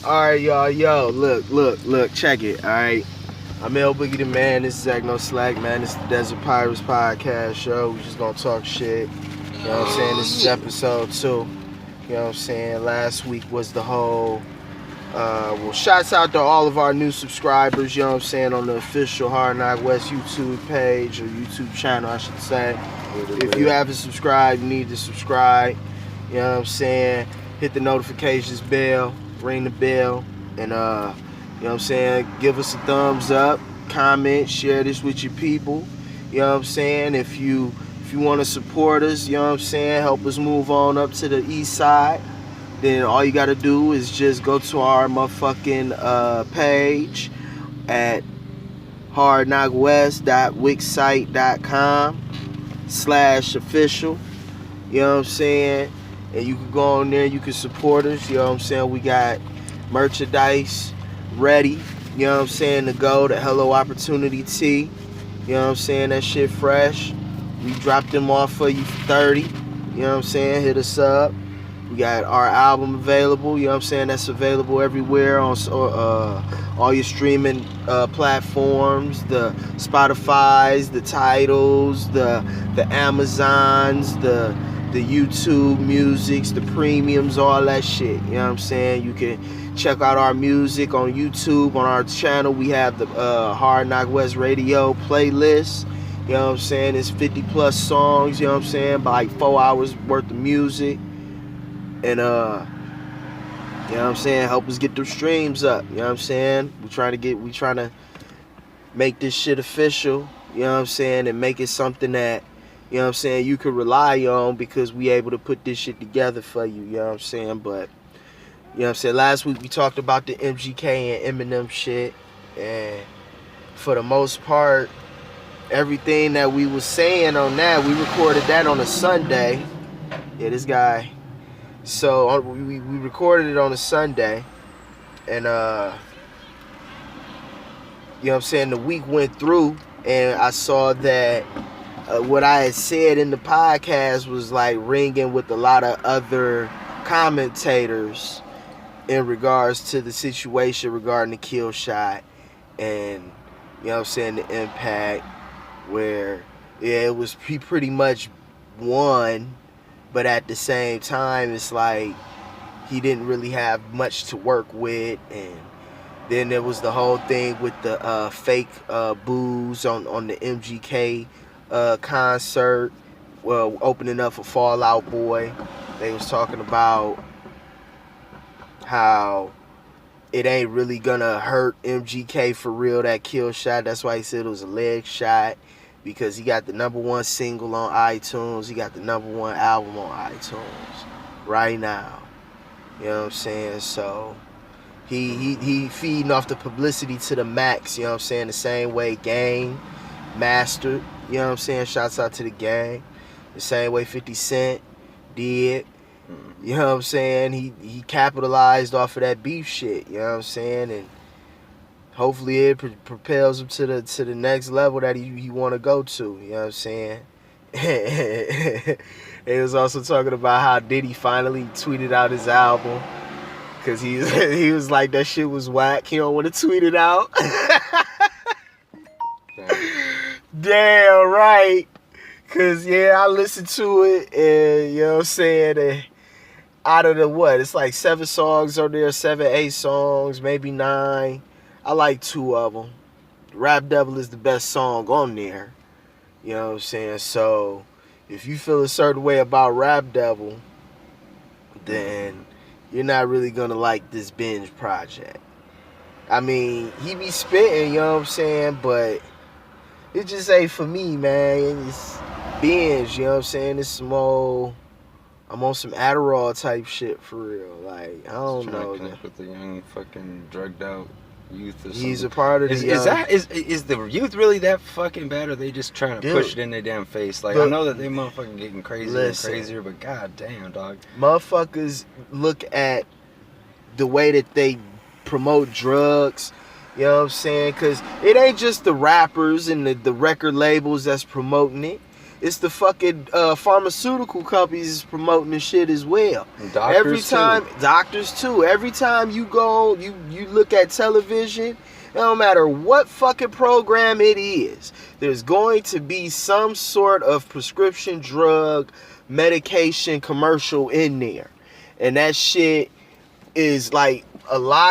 Alright, y'all, look, check it, alright? I'm Lboogiedamann, this is Zack No Slack, man. This is the Desert Pirates Podcast show. We just gonna talk shit. You know what I'm saying? This is episode 2. You know what I'm saying? Last week was the whole, well, shouts out to all of our new subscribers, you know what I'm saying, on the official Hard Knock West YouTube page, or YouTube channel, I should say. If you haven't subscribed, you need to subscribe. You know what I'm saying? Hit the notifications bell, ring the bell, and you know what I'm saying, give us a thumbs up, comment, share this with your people. You know what I'm saying? If you want to support us, you know what I'm saying, help us move on up to the east side, then all you got to do is just go to our motherfucking page at hardknockwest.wixsite.com/official. You know what I'm saying? And you can go on there, you can support us, you know what I'm saying? We got merchandise ready, you know what I'm saying, to go, the Hello Opportunity Tee, you know what I'm saying, that shit fresh. We dropped them off for you for 30, you know what I'm saying, hit us up. We got our album available, you know what I'm saying, that's available everywhere on all your streaming platforms, the Spotify's, the Tidals, the Amazons, the YouTube musics, the premiums, all that shit. You know what I'm saying? You can check out our music on YouTube. On our channel, we have the Hard Knock West Radio playlist. You know what I'm saying? It's 50 plus songs, you know what I'm saying? By like 4 hours worth of music. And you know what I'm saying? Help us get them streams up. You know what I'm saying? We trying to make this shit official. You know what I'm saying? And make it something that, you know what I'm saying, you can rely on, because we able to put this shit together for you, you know what I'm saying? But, you know what I'm saying, last week we talked about the MGK and Eminem shit, and for the most part, everything that we was saying on that, we recorded that on a Sunday. Yeah, this guy. So, we recorded it on a Sunday, and, you know what I'm saying, the week went through, and I saw that what I had said in the podcast was like ringing with a lot of other commentators in regards to the situation regarding the kill shot, and you know what I'm saying, the impact, where it was, he pretty much won, but at the same time it's like he didn't really have much to work with. And then there was the whole thing with the fake boos on the MGK concert, well, opening up for Fall Out Boy. They was talking about how it ain't really gonna hurt MGK for real, that kill shot. That's why he said it was a leg shot, because he got the #1 single on iTunes, he got the #1 album on iTunes right now. You know what I'm saying? So he feeding off the publicity to the max, you know what I'm saying, the same way Game mastered. You know what I'm saying? Shouts out to the gang. The same way 50 Cent did. You know what I'm saying? He capitalized off of that beef shit. You know what I'm saying? And hopefully it propels him to the next level that he want to go to. You know what I'm saying? They was also talking about how Diddy finally tweeted out his album, because he was like, that shit was whack. He don't want to tweet it out. Damn right. Cause yeah, I listened to it, and you know what I'm saying, and out of the it's like 7 songs on there, 7, 8 songs, maybe 9. I like 2 of them. Rap Devil is the best song on there. You know what I'm saying? So if you feel a certain way about Rap Devil, then you're not really gonna like this Binge project. I mean, he be spitting, you know what I'm saying, but it just ain't for me, man. It's Binge, you know what I'm saying? It's some old, I'm on some Adderall type shit for real. Like, I don't know. To connect with the young fucking drugged out youth or something. He's a part of the is the youth really that fucking bad, or are they just trying to push it in their damn face? Like, I know that they motherfucking getting crazier and crazier, but god damn, dog. Motherfuckers look at the way that they promote drugs, you know what I'm saying? Because it ain't just the rappers and the record labels that's promoting it. it's the fucking pharmaceutical companies is promoting the shit as well. Doctors too. Every time you go, you look at television, no matter what fucking program it is, there's going to be some sort of prescription drug medication commercial in there. And that shit is like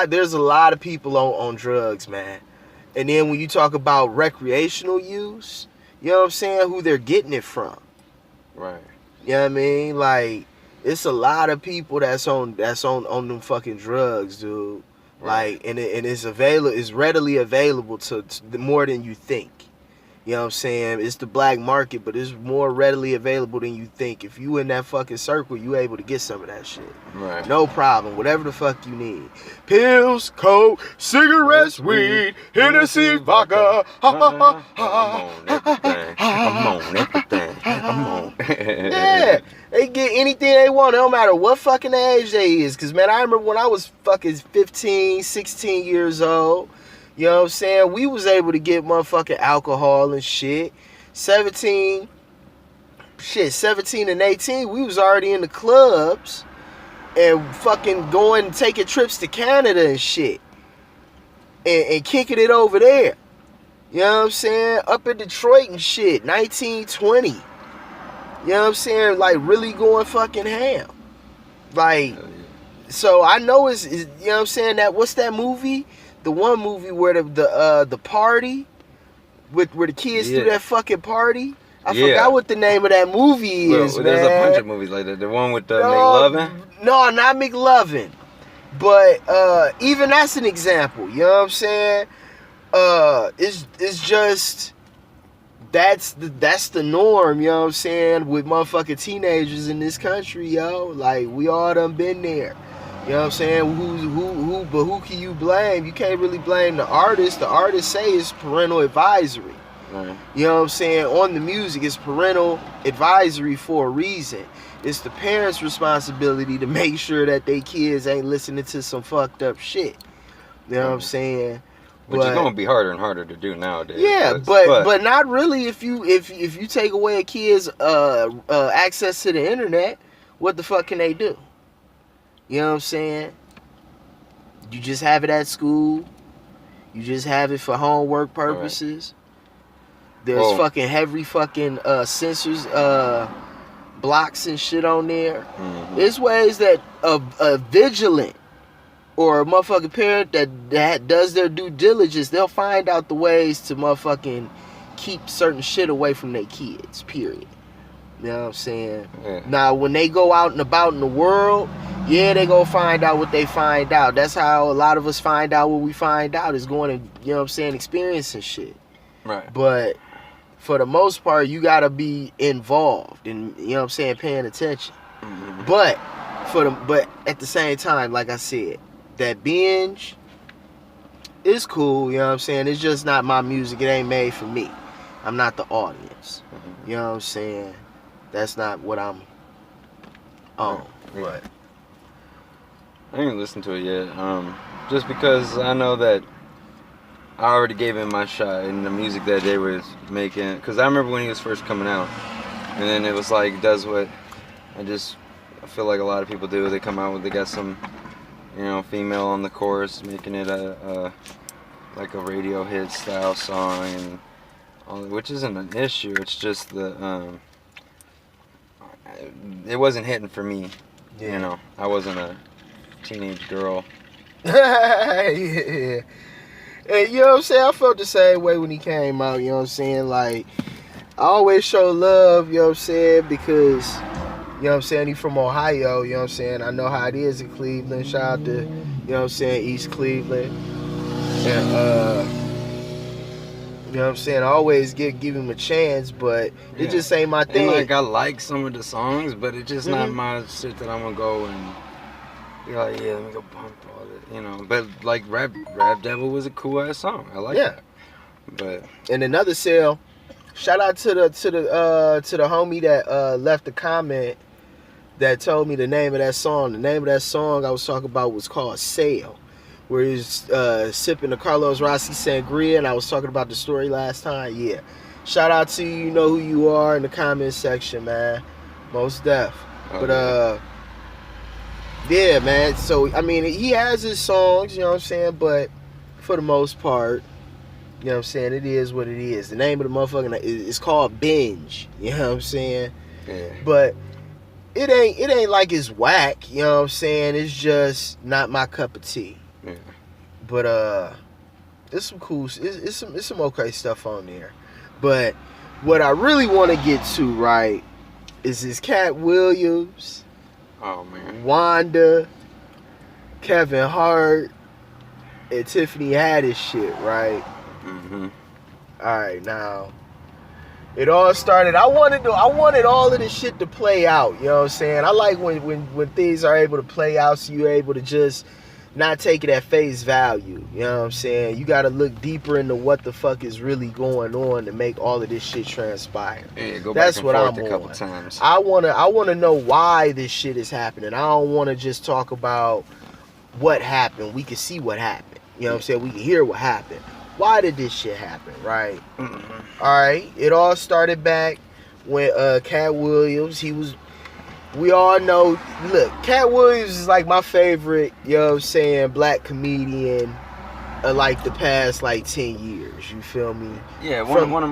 there's a lot of people on drugs, man. And then when you talk about recreational use, you know what I'm saying, who they're getting it from. Right. You know what I mean? Like, it's a lot of people that's on them fucking drugs, dude. Right. Like, and it's readily available to more than you think. You know what I'm saying? It's the black market, but it's more readily available than you think. If you in that fucking circle, you able to get some of that shit. Right. No problem. Whatever the fuck you need. Pills, coke, cigarettes, weed, Hennessy, vodka. I'm on everything. I'm on. Yeah. They get anything they want, no matter what fucking age they is. Because, man, I remember when I was fucking 15, 16 years old. You know what I'm saying? We was able to get motherfucking alcohol and shit. 17 and 18, we was already in the clubs and fucking taking trips to Canada and shit. And kicking it over there. You know what I'm saying? Up in Detroit and shit. 1920. You know what I'm saying? Like, really going fucking ham. Like, so I know it's you know what I'm saying? What's that movie? The one movie where the party where the kids do that fucking party. I forgot what the name of that movie is, man. There's a bunch of movies like that. The one with McLovin? No, not McLovin. But even that's an example. You know what I'm saying? It's just that's the norm. You know what I'm saying? With motherfucking teenagers in this country, yo. Like, we all done been there. You know what I'm saying? But who can you blame? You can't really blame the artist. The artist say it's parental advisory. Right. You know what I'm saying? On the music, it's parental advisory for a reason. It's the parents' responsibility to make sure that they kids ain't listening to some fucked up shit. You know what I'm saying? Which is gonna be harder and harder to do nowadays. Yeah, but not really if you take away a kid's access to the internet. What the fuck can they do? You know what I'm saying? You just have it at school. You just have it for homework purposes. Right. There's fucking heavy fucking censors, blocks and shit on there. Mm-hmm. There's ways that a vigilant or a motherfucking parent that does their due diligence, they'll find out the ways to motherfucking keep certain shit away from their kids, period. You know what I'm saying? Yeah. Now, when they go out and about in the world, yeah, they gonna find out what they find out. That's how a lot of us find out what we find out, is going to, you know what I'm saying, experiencing shit. Right. But for the most part, you gotta be involved and, you know what I'm saying, paying attention. Mm-hmm. But at the same time, like I said, that binge is cool, you know what I'm saying? It's just not my music. It ain't made for me. I'm not the audience. Mm-hmm. You know what I'm saying? That's not what I'm on. Yeah. Right. I ain't listened to it yet. Just because I know that I already gave him my shot in the music that they was making. Because I remember when he was first coming out. And then it was like, does what I feel like a lot of people do. They come out with, they got some, you know, female on the chorus, making it like a radio hit style song, and all, which isn't an issue. It's just the it wasn't hitting for me. Yeah. You know, I wasn't a teenage girl. Yeah. And, you know what I'm saying? I felt the same way when he came out. You know what I'm saying? Like, I always show love. You know what I'm saying? Because, you know what I'm saying, he from Ohio. You know what I'm saying? I know how it is in Cleveland. Shout out to, you know what I'm saying, East Cleveland. And, you know what I'm saying? I always give him a chance, but it just ain't my thing. And like, I like some of the songs, but it's just not my shit that I'm gonna go and be like, yeah, let me go bump all it, you know. But like, Rap Devil was a cool ass song. I like that. But and another sale, shout out to the homie that left a comment that told me the name of that song. The name of that song I was talking about was called Sail, where he's sipping the Carlos Rossi Sangria, and I was talking about the story last time. Yeah. Shout out to you. You know who you are in the comment section, man. Most def. Oh, But yeah, man. So I mean, he has his songs, you know what I'm saying. But for the most part, you know what I'm saying, it is what it is. The name of the motherfucking is called Binge. You know what I'm saying. Yeah. But it ain't like it's whack. You know what I'm saying. It's just not my cup of tea. Yeah. But it's some cool. It's some okay stuff on there. But what I really want to get to, right, is this Katt Williams, Oh man. Wanda, Kevin Hart, and Tiffany Haddish shit, right? Mm-hmm. All right, now it all started. I wanted all of this shit to play out. You know what I'm saying? I like when things are able to play out, so you're able to just not take it at face value. You know what I'm saying? You got to look deeper into what the fuck is really going on to make all of this shit transpire. Yeah, go That's back and what forth I'm a couple on. times. I wanna know why this shit is happening. I don't wanna just talk about what happened. We can see what happened. You know what I'm saying? We can hear what happened. Why did this shit happen, right? Mm-hmm. Alright. It all started back when Katt Williams, we all know, look, Katt Williams is like my favorite, you know what I'm saying, black comedian of like the past like 10 years. You feel me? Yeah, one of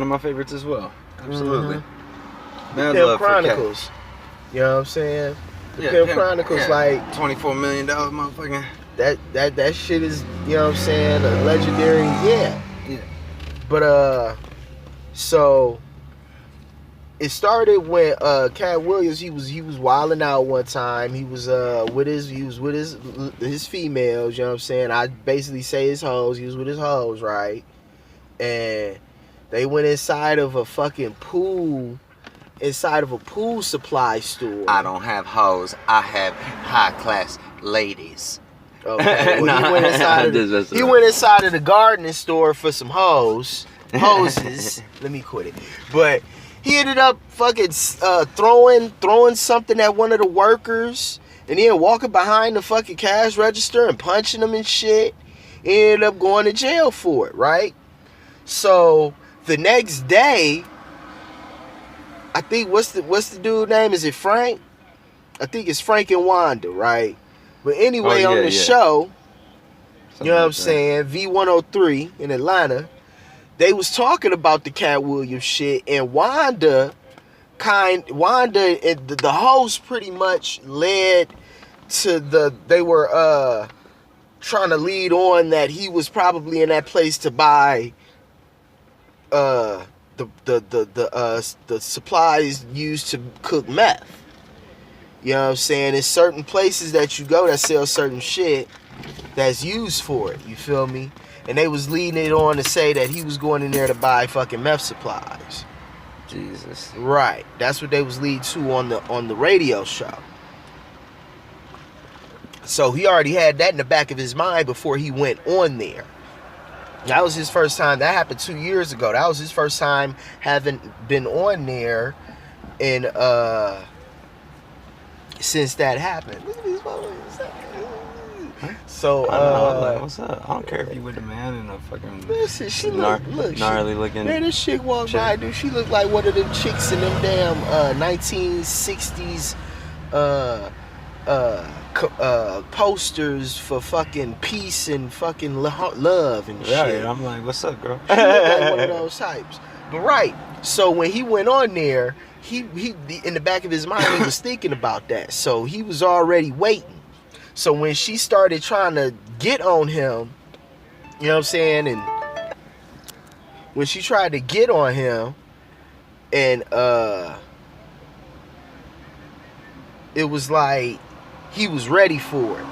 my favorites as well. Absolutely. Man, Pimp love for Katt. Chronicles. You know what I'm saying? The Yeah, Pimp Chronicles, yeah. like $24 million motherfucking. that shit is, you know what I'm saying, a legendary, yeah. Yeah. But so it started when Katt Williams, he was wilding out one time. He was with his females, you know what I'm saying? I basically say his hoes. He was with his hoes, right? And they went inside of a fucking pool, inside of a pool supply store. I don't have hoes. I have high class ladies. Okay. Well, Nah, he went inside of the gardening store for some hoses. Let me quit it. But he ended up fucking throwing something at one of the workers, and then walking behind the fucking cash register and punching them and shit. He ended up going to jail for it, right? So the next day, I think what's the dude name? Is it Frank? I think it's Frank and Wanda, right? But anyway, on the show, Something you know what I'm like that. saying, V103 in Atlanta, they was talking about the Katt Williams shit, and Wanda and the host pretty much led to they were trying to lead on that he was probably in that place to buy the supplies used to cook meth. You know what I'm saying? There's certain places that you go that sell certain shit that's used for it. You feel me? And they was leading it on to say that he was going in there to buy fucking meth supplies. Jesus. Right. That's what they was leading to on the radio show. So he already had that in the back of his mind before he went on there. That was his first time. That happened 2 years ago. That was his first time having been on there, and since that happened. Look at these motherfuckers. So I know, I'm like, what's up? I don't care if you with a man in a fucking listen, she gnarly looking. Man, this chick walked chick. by, dude. She looked like one of them chicks in them damn 1960s posters for fucking peace and fucking love and shit. Right, I'm like, what's up, girl? She looked like one of those types. But right, so when he went on there, he in the back of his mind he was thinking about that. So he was already waiting. So when she started trying to get on him, you know what I'm saying, and when she tried to get on him, and it was like he was ready for it,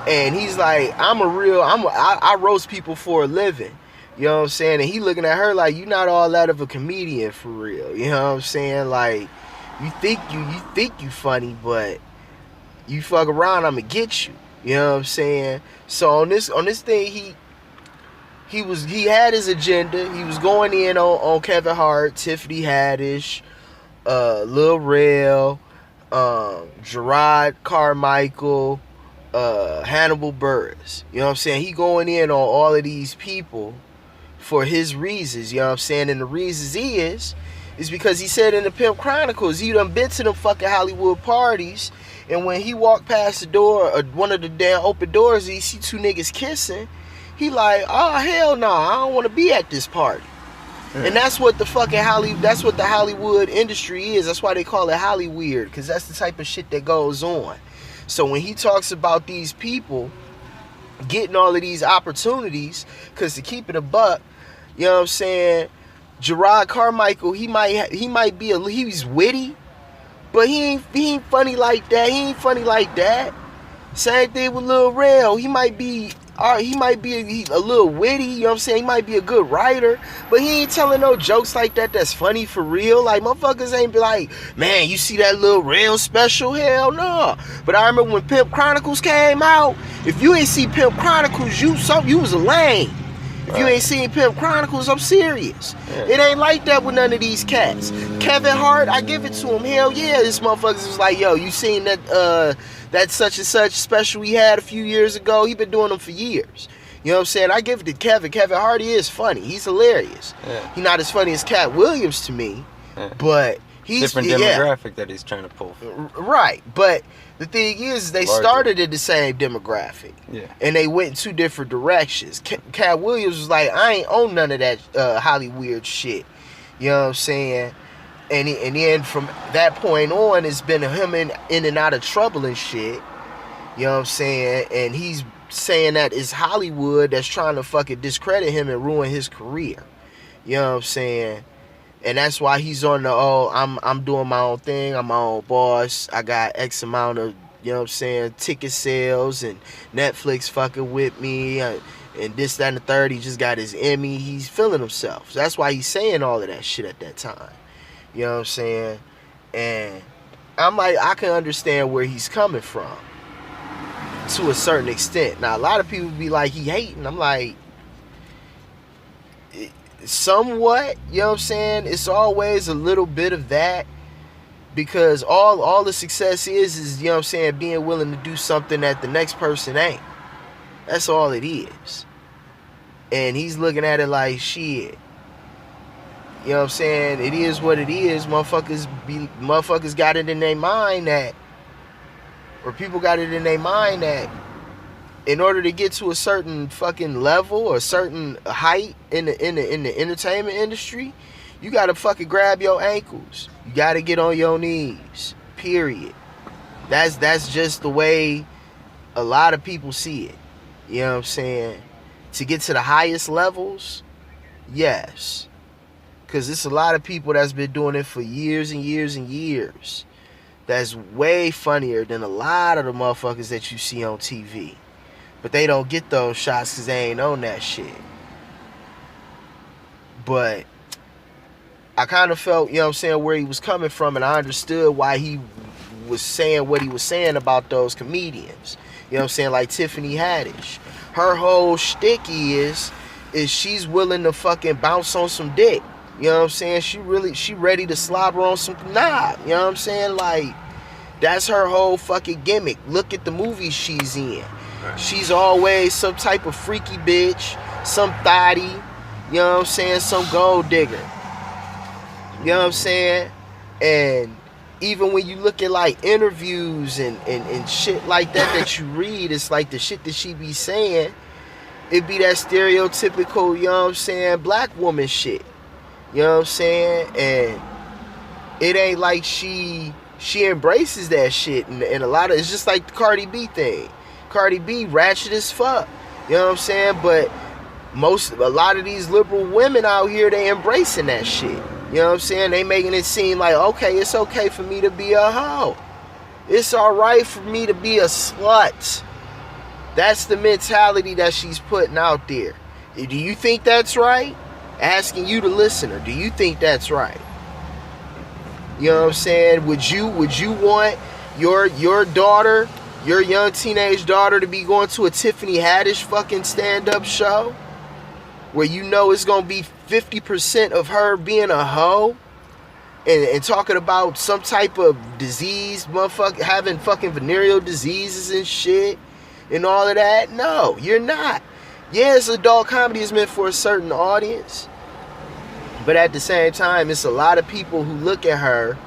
and he's like, I roast people for a living, you know what I'm saying, and he looking at her like, you not all that of a comedian for real, you know what I'm saying, like you think you funny, but you fuck around, I'ma get you. You know what I'm saying? So on this thing, he had his agenda. He was going in on Kevin Hart, Tiffany Haddish, Lil Rel, Gerard Carmichael, Hannibal Buress. You know what I'm saying? He going in on all of these people for his reasons, you know what I'm saying? And the reasons is because he said in the Pimp Chronicles, he done been to them fucking Hollywood parties, and when he walked past the door, or one of the damn open doors, he see two niggas kissing, he like, oh hell no, I don't want to be at this party. Yeah. And that's what the fucking that's what the Hollywood industry is. That's why they call it Hollyweird, because that's the type of shit that goes on. So when he talks about these people getting all of these opportunities, because to keep it a buck, you know what I'm saying, Gerard Carmichael, he might be he's witty, but he ain't funny like that. He ain't funny like that. Same thing with Lil Rel. He might be a little witty, you know what I'm saying? He might be a good writer, but he ain't telling no jokes like that that's funny for real. Like, motherfuckers ain't be like, man, you see that Lil Rel special? Hell no. But I remember when Pimp Chronicles came out, if you ain't see Pimp Chronicles, you was a lame. If you ain't seen Pimp Chronicles, I'm serious. Yeah. It ain't like that with none of these cats. Kevin Hart, I give it to him. Hell yeah, this motherfuckers was like, yo, you seen that such and such special we had a few years ago? He been doing them for years. You know what I'm saying? I give it to Kevin. Kevin Hart is funny. He's hilarious. Yeah. He's not as funny as Katt Williams to me, but he's different demographic that he's trying to pull. Right, but the thing is, they started in the same demographic, and they went in two different directions. Katt Williams was like, I ain't on none of that Hollyweird shit. You know what I'm saying? And then from that point on, it's been him in and out of trouble and shit. You know what I'm saying? And he's saying that it's Hollywood that's trying to fucking discredit him and ruin his career. You know what I'm saying? And that's why he's on the, I'm doing my own thing. I'm my own boss. I got X amount of, you know what I'm saying, ticket sales, and Netflix fucking with me. And this, that, and the third. He just got his Emmy. He's feeling himself. So that's why he's saying all of that shit at that time. You know what I'm saying? And I'm like, I can understand where he's coming from to a certain extent. Now, a lot of people be like, he hating. I'm like, somewhat, you know what I'm saying? It's always a little bit of that, because all the success is, you know what I'm saying, being willing to do something that the next person ain't. That's all it is. And he's looking at it like, shit, you know what I'm saying, it is what it is. Motherfuckers got it in their mind that, or people got it in their mind that in order to get to a certain fucking level or a certain height in the entertainment industry, you gotta fucking grab your ankles. You gotta get on your knees. Period. That's just the way a lot of people see it. You know what I'm saying? To get to the highest levels, yes. Because it's a lot of people that's been doing it for years and years and years. That's way funnier than a lot of the motherfuckers that you see on TV. But they don't get those shots because they ain't on that shit. But I kind of felt, you know what I'm saying, where he was coming from, and I understood why he was saying what he was saying about those comedians. You know what I'm saying? Like Tiffany Haddish. Her whole shtick is she's willing to fucking bounce on some dick. You know what I'm saying? She ready to slobber on some knob. You know what I'm saying? Like, that's her whole fucking gimmick. Look at the movies she's in. She's always some type of freaky bitch, some thotty, you know what I'm saying, some gold digger. You know what I'm saying? And even when you look at like interviews and shit like that you read, it's like the shit that she be saying, it be that stereotypical, you know what I'm saying, black woman shit. You know what I'm saying? And it ain't like she embraces that shit, and a lot of, it's just like the Cardi B thing. Cardi B ratchet as fuck. You know what I'm saying? But a lot of these liberal women out here, they embracing that shit. You know what I'm saying? They making it seem like, okay, it's okay for me to be a hoe. It's alright for me to be a slut. That's the mentality that she's putting out there. Do you think that's right? Asking you, the listener, do you think that's right? You know what I'm saying? Would you want your daughter, your young teenage daughter, to be going to a Tiffany Haddish fucking stand-up show where you know it's gonna be 50% of her being a hoe and talking about some type of disease, motherfucker, having fucking venereal diseases and shit and all of that? No, you're not. yes, adult comedy is meant for a certain audience, but at the same time, it's a lot of people who look at her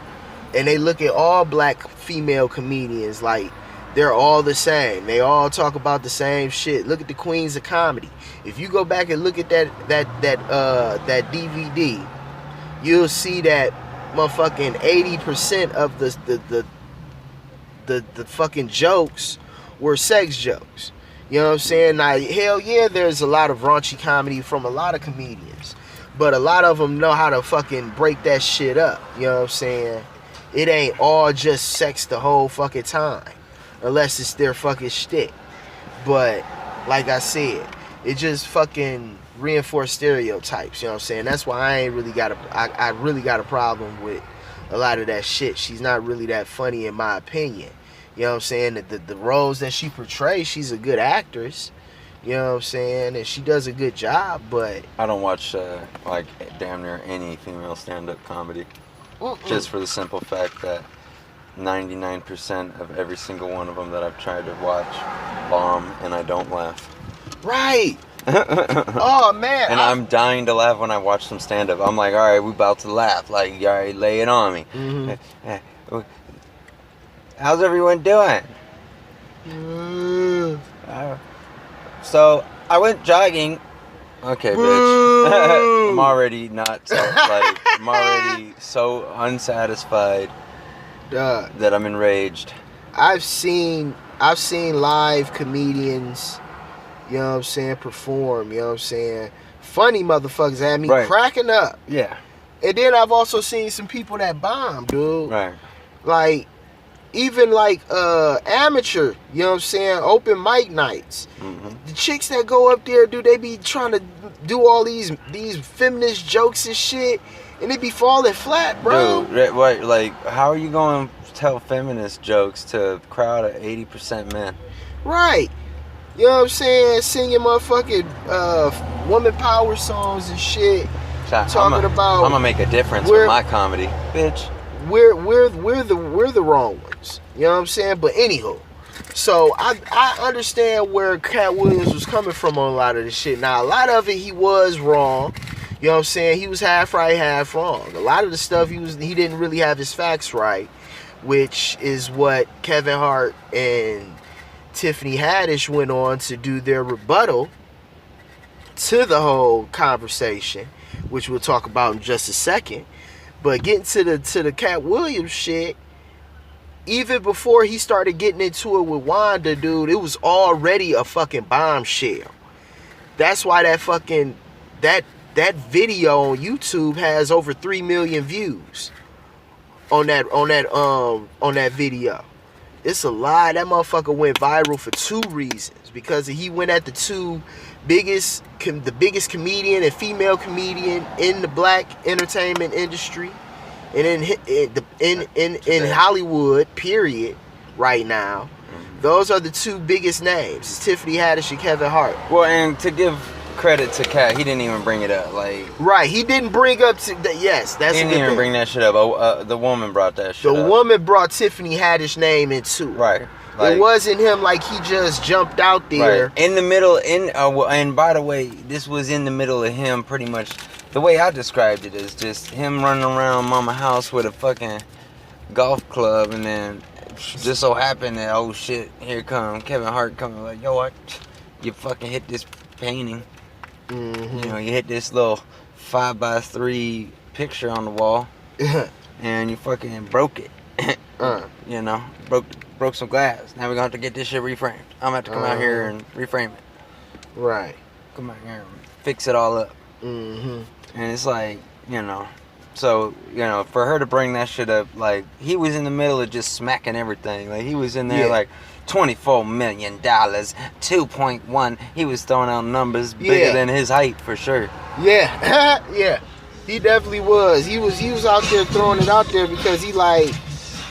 and they look at all black female comedians like they're all the same. They all talk about the same shit. Look at the Queens of Comedy. If you go back and look at that DVD, you'll see that motherfucking 80% of the fucking jokes were sex jokes. You know what I'm saying? Now, hell yeah, there's a lot of raunchy comedy from a lot of comedians, but a lot of them know how to fucking break that shit up. You know what I'm saying? It ain't all just sex the whole fucking time, unless it's their fucking shtick. But like I said, it just fucking reinforce stereotypes. You know what I'm saying? That's why I ain't really got I really got a problem with a lot of that shit. She's not really that funny in my opinion. You know what I'm saying? The roles that she portrays, she's a good actress. You know what I'm saying? And she does a good job, but I don't watch like damn near any female stand-up comedy. Just for the simple fact that 99% of every single one of them that I've tried to watch bomb, and I don't laugh. Right. Oh man. And I'm dying to laugh when I watch some stand-up. I'm like, all right, we about to laugh. Like, all right, lay it on me. Mm-hmm. How's everyone doing? So I went jogging. Okay, bitch. I'm already not so, like, I'm already so unsatisfied that I'm enraged. I've seen live comedians, you know what I'm saying, perform, you know what I'm saying. Funny motherfuckers had me cracking up. Yeah. And then I've also seen some people that bomb, dude. Right. Like, even like amateur, you know what I'm saying, open mic nights. Mm-hmm. The chicks that go up there, dude, they be trying to do all these feminist jokes and shit, and they be falling flat, bro. Dude, what, like, how are you going to tell feminist jokes to a crowd of 80% men? Right. You know what I'm saying? Singing motherfucking woman power songs and shit. Talking about I'm gonna make a difference with my comedy, bitch. We're the wrong ones. You know what I'm saying? But anywho, so I understand where Katt Williams was coming from on a lot of this shit. Now a lot of it he was wrong. You know what I'm saying? He was half right, half wrong. A lot of the stuff he didn't really have his facts right, which is what Kevin Hart and Tiffany Haddish went on to do their rebuttal to the whole conversation, which we'll talk about in just a second. But getting to the Katt Williams shit, even before he started getting into it with Wanda, dude, it was already a fucking bombshell. That's why that fucking that video on YouTube has over 3 million views on that video. It's a lie. That motherfucker went viral for 2 reasons. Because he went at the biggest comedian and female comedian in the black entertainment industry, and in Hollywood, period, right now. Those are the 2 biggest names. It's Tiffany Haddish and Kevin Hart. Well, and to give credit to Katt, he didn't even bring it up. Like, right, he didn't bring up yes, that's he didn't even bring that shit up. The woman brought that shit up. The woman brought Tiffany Haddish name into it. Right. Like, it wasn't him like he just jumped out there. Right. In the middle, and by the way, this was in the middle of him pretty much. The way I described it is just him running around mama house with a fucking golf club, and then just so happened that, oh shit, here come Kevin Hart coming like, yo, what? You fucking hit this painting. Mm-hmm. You know, you hit this little 5x3 picture on the wall, and you fucking broke it. You know, broke some glass. Now we're gonna have to get this shit reframed. I'm gonna have to come out here and reframe it. Right. Come out here and fix it all up. Mm-hmm. And it's like, you know, so, you know, for her to bring that shit up, like, he was in the middle of just smacking everything. Like, he was in there like $24 million, 2.1. He was throwing out numbers bigger than his height for sure. Yeah. Yeah. He definitely was. He was out there throwing it out there because he like,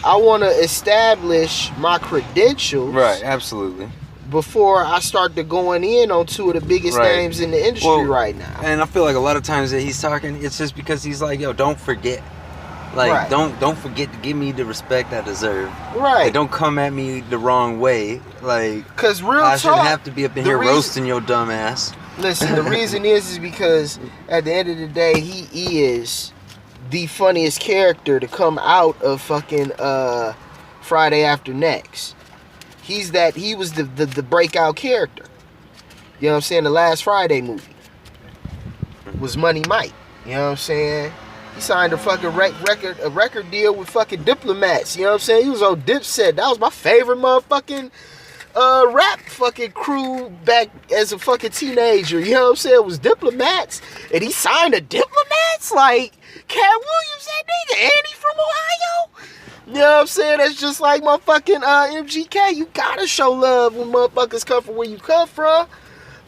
I want to establish my credentials. Right, absolutely. Before I start to going in on 2 of the biggest names in the industry right now. And I feel like a lot of times that he's talking, it's just because he's like, yo, don't forget. Like, Right. don't forget to give me the respect I deserve. Right. Like, don't come at me the wrong way. Like, Cause real I talk, shouldn't have to be up in the here reason- roasting your dumb ass. Listen, the reason is because at the end of the day, he is the funniest character to come out of fucking Friday After Next. He was the breakout character. You know what I'm saying? The last Friday movie was Money Mike. You know what I'm saying? He signed a fucking record deal with fucking Diplomats. You know what I'm saying? He was on Dipset. That was my favorite motherfucking rap fucking crew back as a fucking teenager. You know what I'm saying? It was Diplomats. And he signed a Diplomats? Like, Katt Williams, that nigga, and he from Ohio? You know what I'm saying? That's just like motherfucking MGK. You gotta show love when motherfuckers come from where you come from.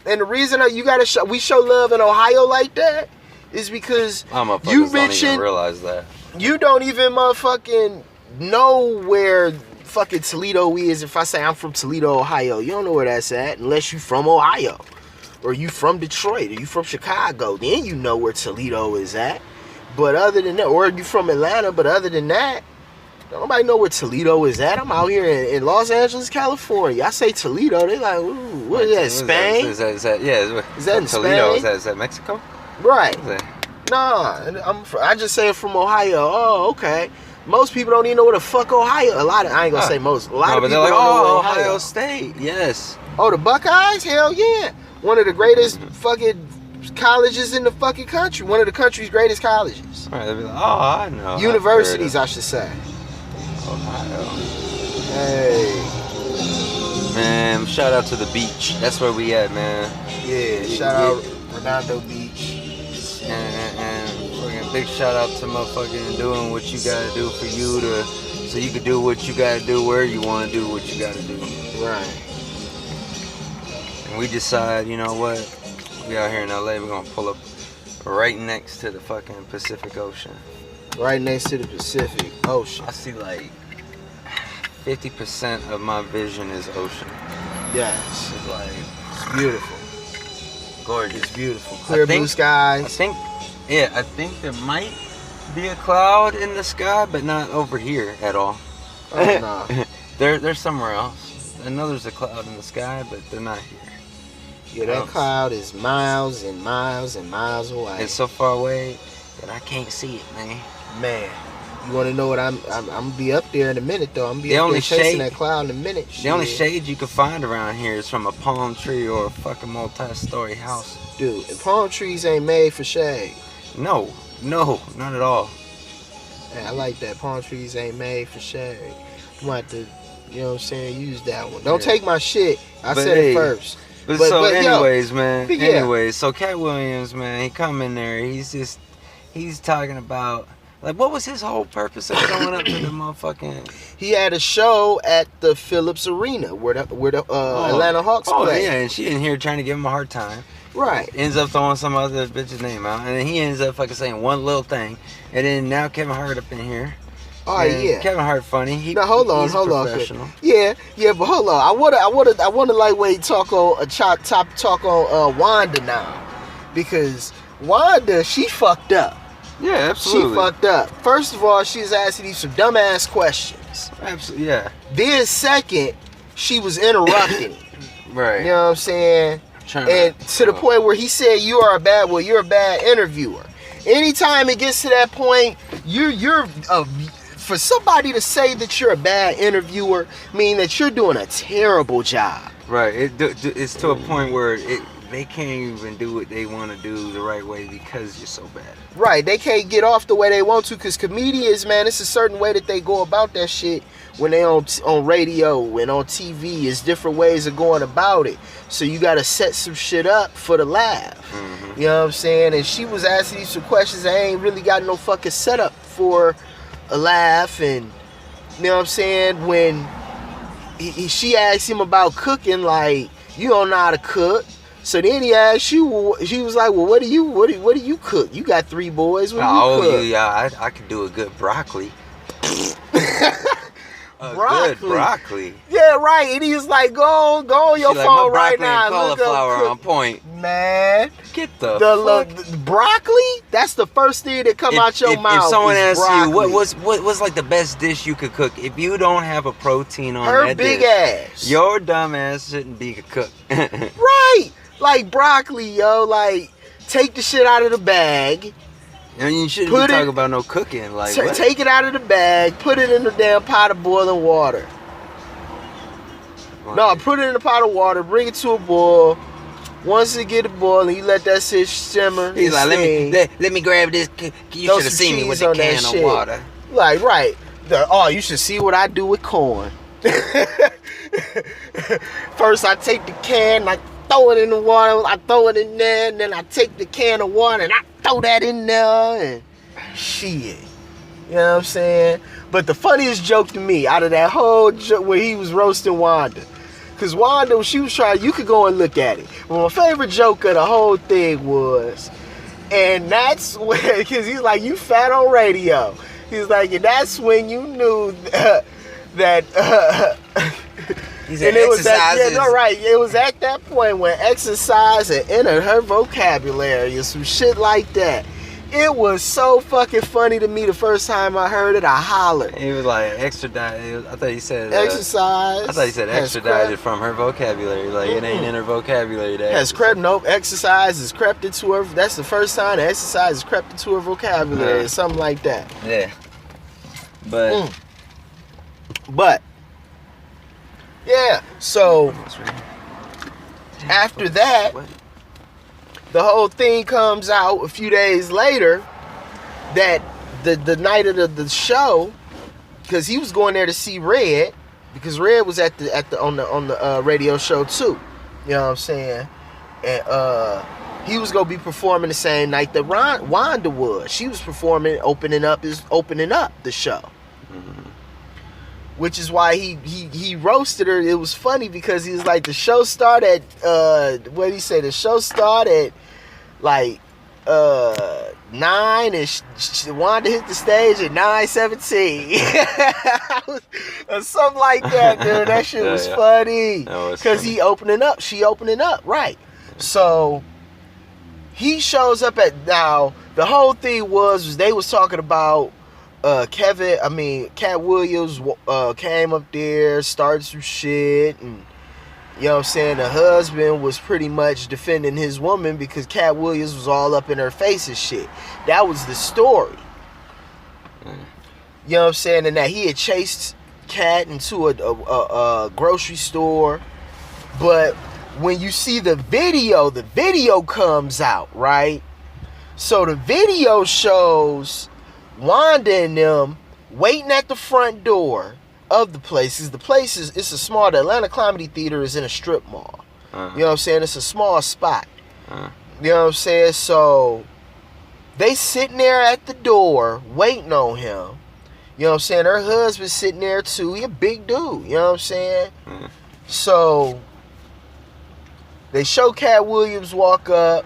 And the reason that we show love in Ohio like that is because you don't even realize that. You don't even motherfucking know where fucking Toledo is. If I say I'm from Toledo, Ohio, you don't know where that's at unless you from Ohio. Or you from Detroit, or you from Chicago. Then you know where Toledo is at. But other than that, or you from Atlanta, but other than that, don't nobody know where Toledo is at. I'm out here in Los Angeles, California. I say Toledo, they like, ooh, what is that, Spain? Is that in Spain? Is that Mexico? Right. Is that- Nah, I just say it from Ohio. Oh, okay. Most people don't even know where the fuck Ohio. I ain't gonna say most. A lot of people like, don't know where Ohio State. Yes. Oh, the Buckeyes? Hell yeah. One of the greatest fucking colleges in the fucking country. One of the country's greatest colleges. Right, they'll be like, I know. Universities, I should say. Ohio. Hey. Man, shout out to the beach. That's where we at, man. Yeah, shout out Redondo Beach. And fucking big shout out to motherfucking doing what you gotta do for you so you can do what you gotta do where you wanna do what you gotta do. Right. And we decide, you know what? We out here in LA, we're gonna pull up right next to the fucking Pacific Ocean. Right next to the Pacific Ocean. I see like 50% of my vision is ocean. Yes. It's like It's beautiful. gorgeous. It's beautiful. Clear blue skies. I think there might be a cloud in the sky, but not over here at all. Oh, no. They're somewhere else. I know there's a cloud in the sky, but they're not here. Yeah, that cloud is miles and miles and miles away. It's so far away that I can't see it, man. Man, you want to know what I'm gonna be up there in a minute though. I'm gonna be The up only there chasing shade- that cloud in a minute. The only shade you can find around here is from a palm tree or a fucking multi-story house. Dude, and palm trees ain't made for shade. No, not at all. Hey, I like that. Palm trees ain't made for shade. You might have to, you know what I'm saying, use that one. Don't take my shit. I But said hey, it first. But yo, anyways, man. but yeah. Anyways, so Katt Williams, man, he come in there. He's talking about, like, what was his whole purpose of going up to the motherfucking? He had a show at the Phillips Arena where the Atlanta Hawks play. Yeah, and she in here trying to give him a hard time. Right. Ends up throwing some other bitch's name out, and then he ends up fucking saying one little thing, and then now Kevin Hart up in here. Oh And yeah. Kevin Hart funny. Now hold on. Professional. Yeah, but hold on. I wanna lightweight talk on talk on Wanda now, because Wanda, she fucked up. Yeah, absolutely. She fucked up. First of all, she was asking you some dumbass questions. Absolutely, yeah. Then second, she was interrupting him. Right. You know what I'm saying? And to the point where he said you're a bad interviewer. Anytime it gets to that point, you're for somebody to say that you're a bad interviewer, mean that you're doing a terrible job. Right. It's to a point where they can't even do what they want to do the right way because you're so bad. Right. They can't get off the way they want to, because comedians, man, it's a certain way that they go about that shit when they on radio and on TV. It's different ways of going about it. So you got to set some shit up for the laugh. Mm-hmm. You know what I'm saying? And she was asking you some questions that ain't really got no fucking setup for a laugh. And you know what I'm saying? When she asked him about cooking, like, you don't know how to cook. So then he asked you, she was like, well, what do you cook? You got 3 boys. What do you cook? Yeah, I could do a good broccoli. Good broccoli. Yeah, right. And he was like, go on your phone right now. Cauliflower on point. Man, get the broccoli. That's the first thing that come out your mouth. If someone asks you what's like the best dish you could cook, if you don't have a protein on her that big dish, ass, your dumb ass shouldn't be a cook. Right, like broccoli, yo. Like take the shit out of the bag. And you shouldn't be talking about no cooking. Like take it out of the bag, put it in the damn pot of boiling water. No, put it in a pot of water, bring it to a boil. Once it get a boiling, you let that shit simmer. He's like, let me grab this. You should have seen me with a can of water. Like, right. You should see what I do with corn. First, I take the can, I throw it in the water, I throw it in there, and then I take the can of water and I throw that in there, and shit. You know what I'm saying? But the funniest joke to me out of that whole joke where he was roasting Wanda, because Wanda, she was trying, you could go and look at it. But my favorite joke of the whole thing was, and that's when, because he's like, you fat on radio. He's like, and that's when you knew that he said exercises. It was at that point when exercise had entered her vocabulary or some shit like that. It was so fucking funny to me the first time I heard it. I hollered. He was like, extradited. I thought he said exercise. I thought he said extradited from her vocabulary. Like it ain't in her vocabulary. Nope. Exercise has crept into her. That's the first time that exercise has crept into her vocabulary or something like that. Yeah. But. Yeah. So after that, the whole thing comes out a few days later that the night of the show, because he was going there to see Red, because Red was on the radio show too. You know what I'm saying? And he was gonna be performing the same night that Wanda was. She was performing, opening up the show. Mm-hmm. Which is why he roasted her. It was funny because he was like, the show started what did he say? The show started like 9 and Wanda hit the stage at 9:17 or something like that, dude. That shit was funny because she opening up, right? So he shows up now. The whole thing was they was talking about Katt Williams came up there, started some shit, and you know what I'm saying, the husband was pretty much defending his woman because Katt Williams was all up in her face and shit. That was the story. You know what I'm saying? And that he had chased Katt into a grocery store. But when you see the video comes out, right? So the video shows Wanda and them waiting at the front door of the places. It's a small, the Atlanta Comedy Theater is in a strip mall. You know what I'm saying? It's a small spot. You know what I'm saying? So they sitting there at the door waiting on him. You know what I'm saying? Her husband's sitting there too. He a big dude. You know what I'm saying? So they show Katt Williams walk up.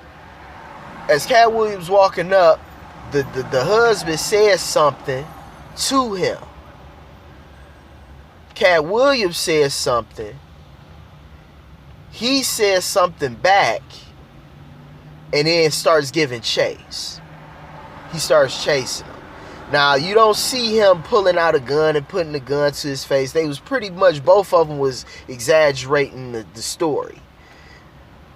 As Katt Williams walking up, the husband says something to him. Katt Williams says something. He says something back, and then starts giving chase. He starts chasing him. Now, you don't see him pulling out a gun and putting the gun to his face. They was pretty much, both of them was exaggerating the story.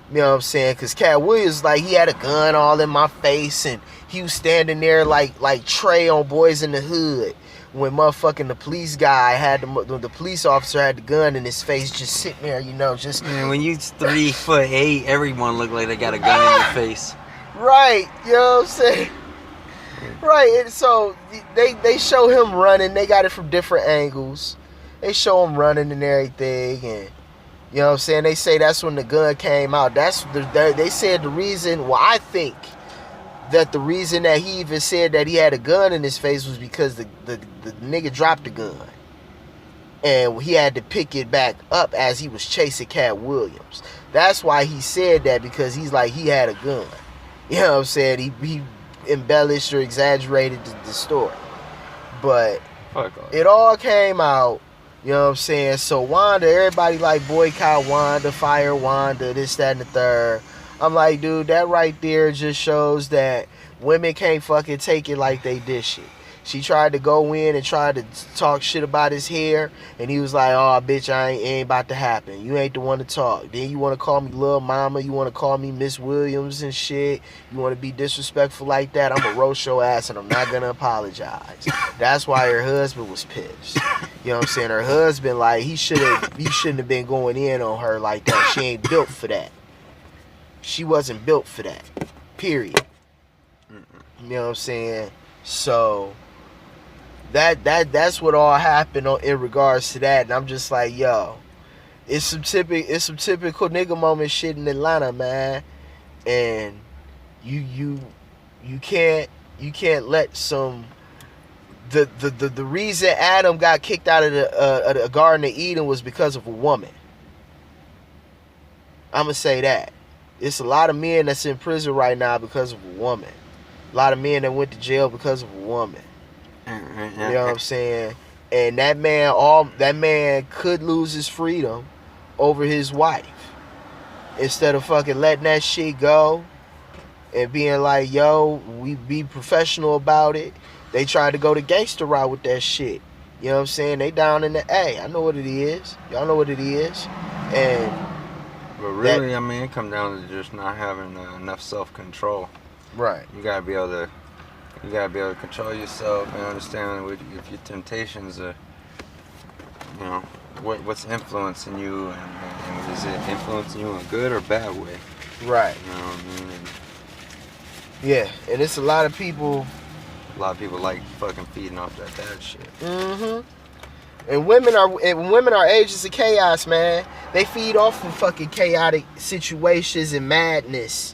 You know what I'm saying? Because Katt Williams, like, he had a gun all in my face, and he was standing there like Trey on Boys in the Hood. When motherfucking the police guy had the police officer had the gun in his face, just sitting there, you know, just. Man, when you 3'8", everyone look like they got a gun in your face. Right, you know what I'm saying? Right, and so they show him running. They got it from different angles. They show him running and everything, and you know what I'm saying. They say that's when the gun came out. They said the reason. Well, I think that the reason that he even said that he had a gun in his face was because the nigga dropped the gun. And he had to pick it back up as he was chasing Katt Williams. That's why he said that, because he's like, he had a gun. You know what I'm saying? He embellished or exaggerated the story. But it all came out You know what I'm saying? So Wanda, everybody like boycott Wanda, fire Wanda, this, that, and the third. I'm like, dude, that right there just shows that women can't fucking take it like they dish it. She tried to go in and try to talk shit about his hair, and he was like, oh, bitch, ain't about to happen. You ain't the one to talk. Then you want to call me Lil Mama. You want to call me Miss Williams and shit. You want to be disrespectful like that. I'm going to roast your ass, and I'm not going to apologize. That's why her husband was pissed. You know what I'm saying? Her husband, like, he shouldn't have been going in on her like that. She ain't built for that. She wasn't built for that. Period. You know what I'm saying? So that's what all happened in regards to that. And I'm just like, yo, it's some typical nigga moment shit in Atlanta, man. And you can't let some the reason Adam got kicked out of the Garden of Eden was because of a woman. I'm gonna say that. It's a lot of men that's in prison right now because of a woman. A lot of men that went to jail because of a woman. You know what I'm saying? And that man could lose his freedom over his wife. Instead of fucking letting that shit go and being like, yo, we be professional about it. They tried to go the gangster route with that shit. You know what I'm saying? They down in the A. I know what it is. Y'all know what it is. And but really, I mean, it comes down to just not having enough self-control. Right. You gotta be able to control yourself and understand if your temptations are, you know, what's influencing you, and is it influencing you in a good or bad way? Right. You know what I mean? And yeah, and it's a lot of people like fucking feeding off that bad shit. Mm-hmm. And women are agents of chaos, man. They feed off of fucking chaotic situations and madness.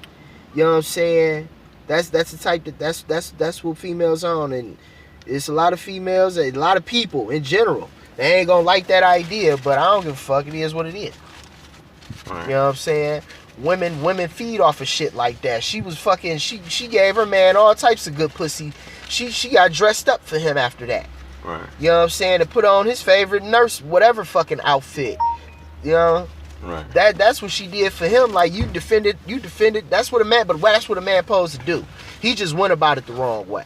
You know what I'm saying? That's the type that's what females on, and it's a lot of females, a lot of people in general. They ain't gonna like that idea, but I don't give a fuck. It is what it is. Right. You know what I'm saying? Women feed off of shit like that. She was fucking. She gave her man all types of good pussy. She got dressed up for him after that. Right. You know what I'm saying? To put on his favorite nurse, whatever fucking outfit. You know? Right. That's what she did for him. Like, you defended. That's what a man supposed to do. He just went about it the wrong way.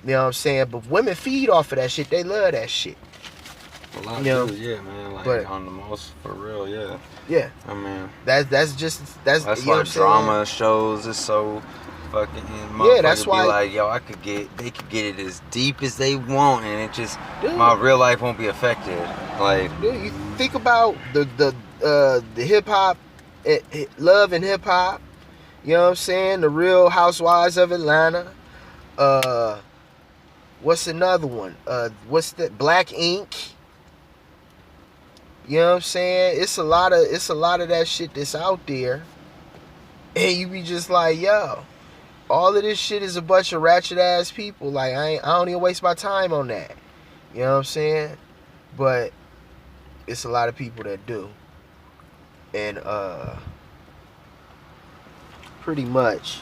You know what I'm saying? But women feed off of that shit. They love that shit. A lot of people, yeah, man. Like, but, on the most, for real, yeah. Yeah. I mean, that's why drama shows is so fucking. Yeah, that's why. Be like, yo, they could get it as deep as they want, and it just, dude, my real life won't be affected. Like, dude, you think about the hip hop, Love and Hip Hop. You know what I'm saying? The Real Housewives of Atlanta. What's another one? What's that? Black Ink. You know what I'm saying? It's a lot of that shit that's out there, and you be just like, yo, all of this shit is a bunch of ratchet ass people. Like, I don't even waste my time on that. You know what I'm saying? But it's a lot of people that do, and pretty much,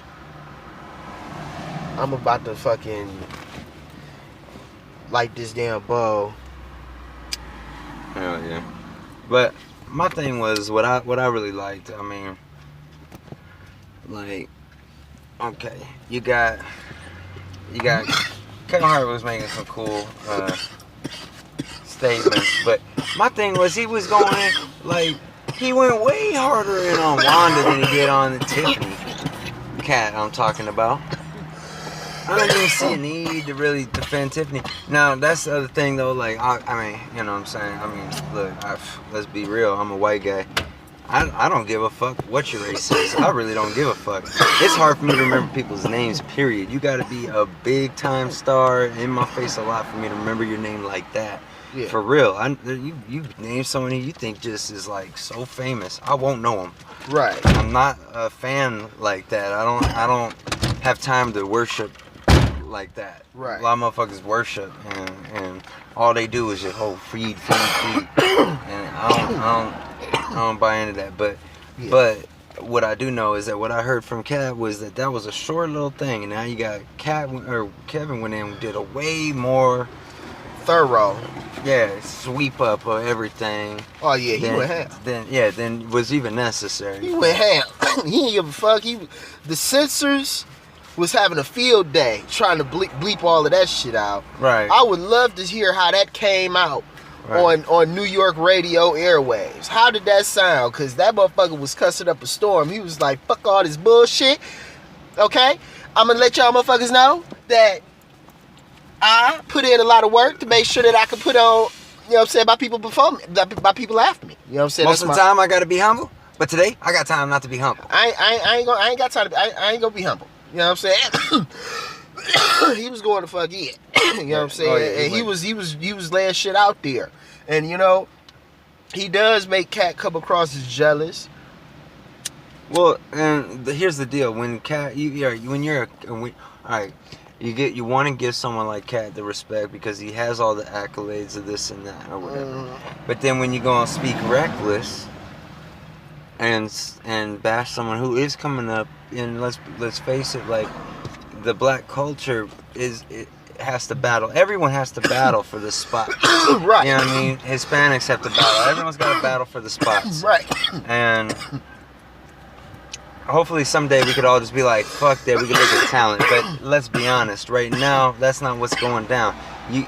I'm about to fucking light this damn bow. hell yeah. But my thing was what I really liked. I mean, like, okay, you got Kevin Hart was making some cool statements, but my thing was he was going in, like, he went way harder in on Wanda than he did on the Tiffany Katt I'm talking about. I don't even see a need to really defend Tiffany. Now, that's the other thing, though. Like, I mean, you know what I'm saying? I mean, look, let's be real. I'm a white guy. I don't give a fuck what your race is. I really don't give a fuck. It's hard for me to remember people's names, period. You gotta be a big-time star in my face a lot for me to remember your name like that. Yeah. For real. You name someone you think just is, like, so famous. I won't know them. Right. I'm not a fan like that. I don't have time to worship like that. Right. A lot of motherfuckers worship and all they do is just feed. And I don't buy into that. But yeah. But what I do know is that what I heard from Katt was that was a short little thing, and now you got Kevin went in and did a way more thorough. Yeah, sweep up of everything. Oh yeah, he went ham. Then was even necessary. He went ham. He didn't give a fuck. The censors was having a field day trying to bleep all of that shit out. Right. I would love to hear how that came out on New York radio airwaves. How did that sound? Because that motherfucker was cussing up a storm. He was like, fuck all this bullshit. Okay? I'm going to let y'all motherfuckers know that I put in a lot of work to make sure that I can put on, you know what I'm saying, by people before me, by people after me. You know what I'm saying? Most of the time I gotta be humble, but today I got time not to be humble. I ain't got time to, I ain't gonna be humble. You know what I'm saying? He was going to fuck in. You know what I'm saying? Oh, yeah, and he was laying shit out there. And you know, he does make Katt come across as jealous. Well, and here's the deal: when Katt, you want to give someone like Katt the respect because he has all the accolades of this and that or whatever. But then when you go and speak reckless and bash someone who is coming up, and let's face it, like the black culture has to battle. Everyone has to battle for the spot. Right. You know what I mean? Hispanics have to battle. Everyone's got to battle for the spots. Right. And hopefully someday we could all just be like, fuck that, we can look at talent. But let's be honest, right now, that's not what's going down. You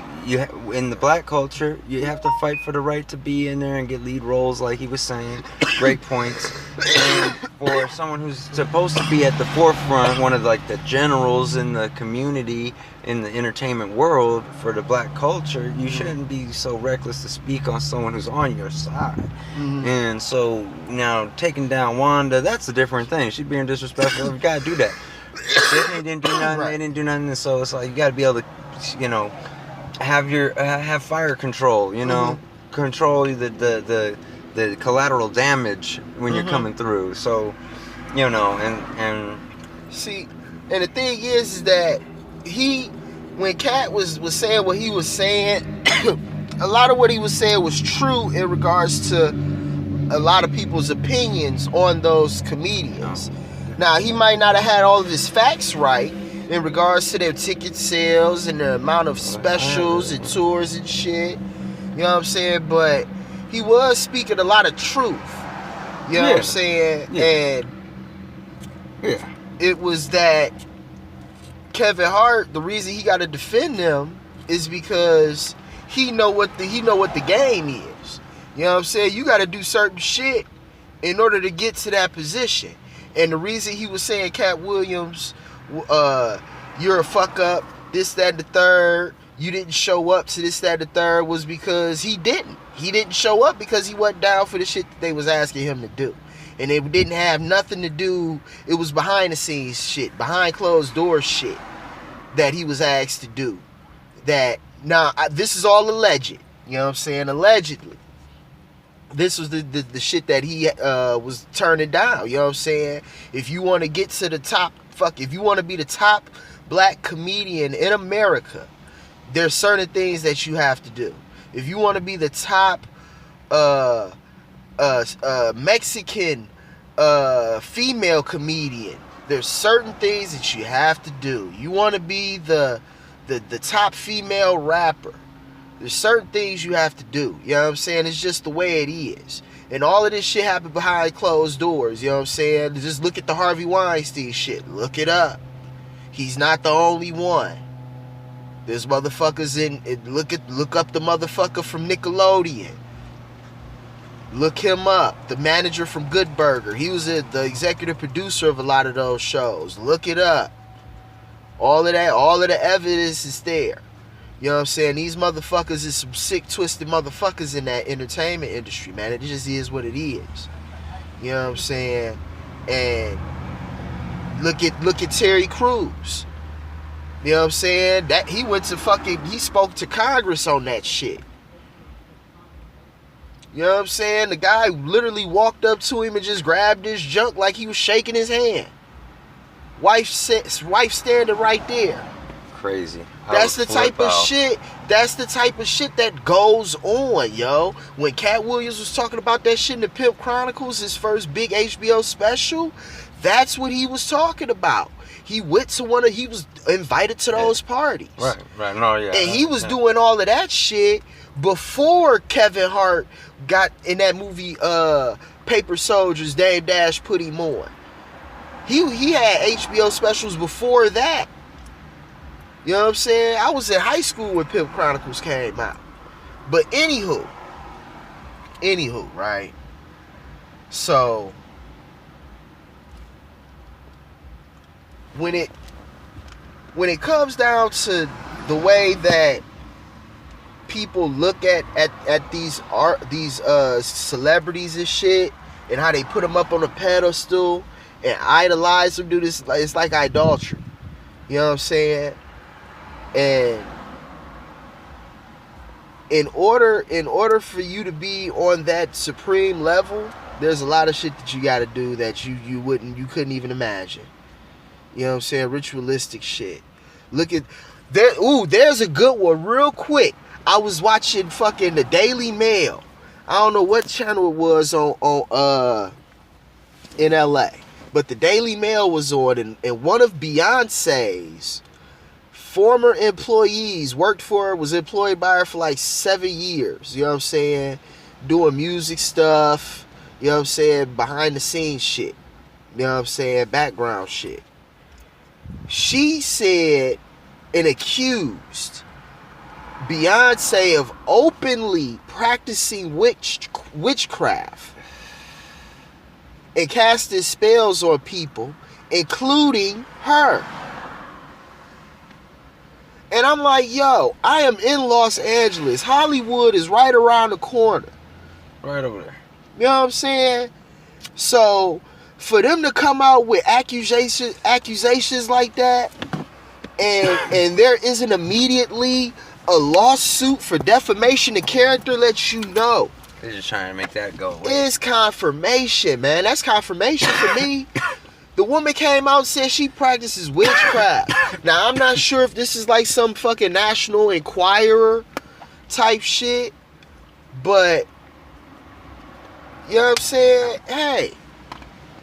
in the black culture, you have to fight for the right to be in there and get lead roles, like he was saying. Great points. And for someone who's supposed to be at the forefront, one of like the generals in the community, in the entertainment world, for the black culture, you shouldn't be so reckless to speak on someone who's on your side. And so now taking down Wanda, that's a different thing. She's being disrespectful. You gotta do that. Tiffany didn't do nothing. They didn't do nothing. So it's like you gotta be able to, you know, have fire control. You know, control the collateral damage when you're coming through. So, you know, and see, and the thing is that when Katt was saying what he was saying, a lot of what he was saying was true in regards to a lot of people's opinions on those comedians. Now, he might not have had all of his facts right in regards to their ticket sales and the amount of specials and tours and shit. You know what I'm saying? But he was speaking a lot of truth. You know what I'm saying? Yeah. And it was that Kevin Hart, the reason he got to defend them is because he know what the game is. You know what I'm saying? You got to do certain shit in order to get to that position. And the reason he was saying, Katt Williams, you're a fuck up, this, that, and the third, you didn't show up to this, that, and the third, was because he didn't. He didn't show up because he wasn't down for the shit that they was asking him to do. And it didn't have nothing to do, it was behind the scenes shit, behind closed doors shit that he was asked to do. That, now, this is all alleged. You know what I'm saying? Allegedly. This was the shit that he was turning down. You know what I'm saying? If you want to get to the top, if you want to be the top black comedian in America, there's certain things that you have to do. If you want to be the top Mexican female comedian, there's certain things that you have to do. You want to be the top female rapper, there's certain things you have to do. You know what I'm saying? It's just the way it is. And all of this shit happened behind closed doors. You know what I'm saying? Just look at the Harvey Weinstein shit. Look it up. He's not the only one. There's motherfuckers look up the motherfucker from Nickelodeon. Look him up. The manager from Good Burger. He was the executive producer of a lot of those shows. Look it up. All of the evidence is there. You know what I'm saying? These motherfuckers is some sick, twisted motherfuckers in that entertainment industry, man. It just is what it is. You know what I'm saying? And look at Terry Crews. You know what I'm saying? That he spoke to Congress on that shit. You know what I'm saying? The guy literally walked up to him and just grabbed his junk like he was shaking his hand. Wife standing right there. Crazy. That's the type of shit. That's the type of shit that goes on, yo. When Katt Williams was talking about that shit in the Pimp Chronicles, his first big HBO special, That's what he was talking about. He went to he was invited to those parties. Right, no, yeah. And he was doing all of that shit before Kevin Hart got in that movie, Paper Soldiers, Dame Dash put him on. He had HBO specials before that. You know what I'm saying? I was in high school when Pimp Chronicles came out. But anywho, right? So when it comes down to the way that people look at these celebrities and shit, and how they put them up on a pedestal and idolize them, dude, it's like idolatry. You know what I'm saying? And in order for you to be on that supreme level, there's a lot of shit that you got to do that you couldn't even imagine. You know what I'm saying? Ritualistic shit. Look at there's a good one real quick. I was watching fucking the Daily Mail. I don't know what channel it was on in LA, but the Daily Mail was on, and one of Beyonce's former employees was employed by her for like 7 years. You know what I'm saying? Doing music stuff. You know what I'm saying? Behind the scenes shit. You know what I'm saying? Background shit. She said and accused Beyonce of openly practicing witchcraft and casting spells on people, including her. And I'm like, yo, I am in Los Angeles. Hollywood is right around the corner. Right over there. You know what I'm saying? So for them to come out with accusations like that, and there isn't immediately a lawsuit for defamation of character, lets you know they're just trying to make that go away. It's confirmation, man. That's confirmation for me. The woman came out and said she practices witchcraft. Now, I'm not sure if this is like some fucking National Enquirer type shit, but you know what I'm saying? Hey,